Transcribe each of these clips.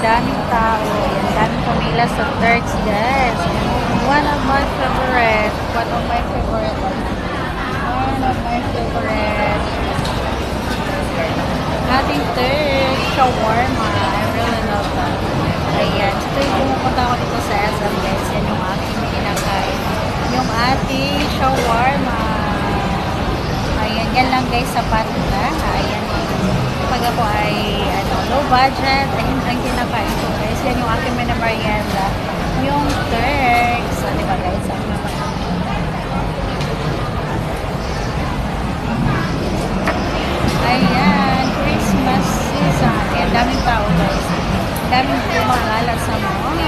daming tao. Ayan, daming pumila sa Turks, guys. One of my favorite. One of my favorite. One of my favorite. Ating Turks shawarma. I really love that. Ayan. So, tuwing pumupunta ako dito sa SM, guys, yan yung aking kinakain. Yung ating shawarma. Ayan. Yan lang, guys, sapat na. Ayan. Pag ako ay low budget, ayun ang kinakain ko, guys. Yan yung aking merienda. Yung Turks. So, diba, guys? Ayan. Christmas season. Ayan, daming tao, guys. Daming kumakalat sa mall.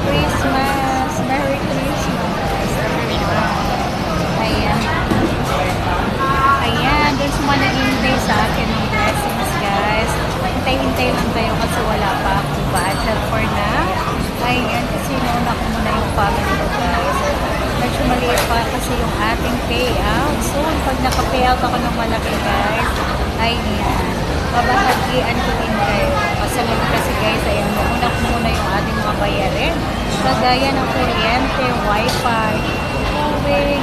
Christmas. Merry Christmas. Ayan. Ayan. Doon sa mga nag-hintay sa akin ng blessings, guys. Hintay-hintay lang tayo kasi wala pa akong budget for now. Ayan. Kasi nauna ko muna yung family ko, guys. Medyo maliit pa kasi yung ating payout. So, pag naka-payout ako ng malaki, guys, ayan. Babahagian ko din kayo. Kasi guys, ayan, mauna ko muna yung ating mga bayarin. Kagaya ng kuryente, wifi, tubig,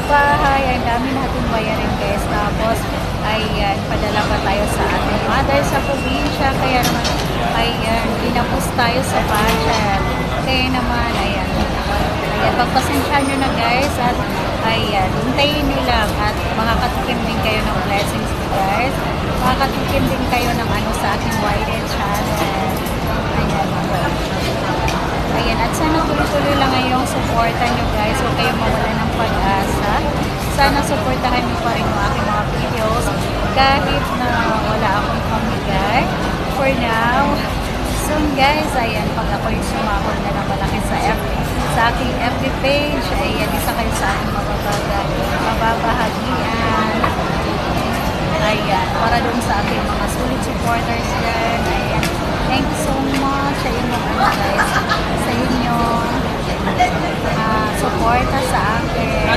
bahay, ang dami natin bayarin, guys. Tapos, ayan, padala pa tayo sa ating mother sa probinsya. Kaya naman, ayan, dinapos tayo sa budget. Kaya naman, ayan, pagpasensyahan nyo na, guys. At, ayan, hintayin nyo lang. At makakatikim din kayo ng blessings, guys. Makakatikim din kayo ng sa aking YN channel. Ayan. Ayan. At sana tuloy-tuloy lang ngayong supportan nyo, guys. Huwag kayong mawala ng pag-asa. Sana supportahan nyo pa rin yung aking mga videos. Kahit na wala akong pamigay. For now, soon, guys, ayan, pag ako yung sumakot na ng malaki sa aking FB page, ayan, isa kayo sa aking mababahagian. Ayan, para dun sa aking mga solid supporters dyan. Ayan, thank you so much sa inyo, guys, sa inyo suporta sa akin.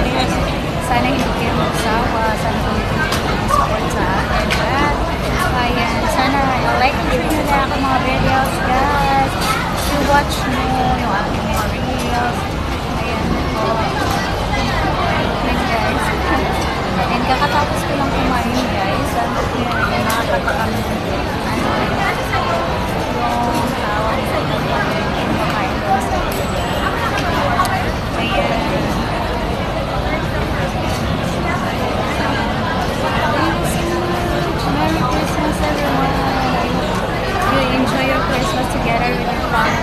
Sana hindi kayo magsawa, sana tuloy-tuloy kayo support sa akin. At, ayan, sana like nyo na ako mga videos, guys. You watch mo yung aking mga reels. Ayan po. Ayan, guys. And kakatapos ko lang kumain, guys. Ayan, nakakatakam yung tawag sa kumakain ko sa ayan. Merry Christmas, everyone. I hope you enjoy your Christmas together with your family.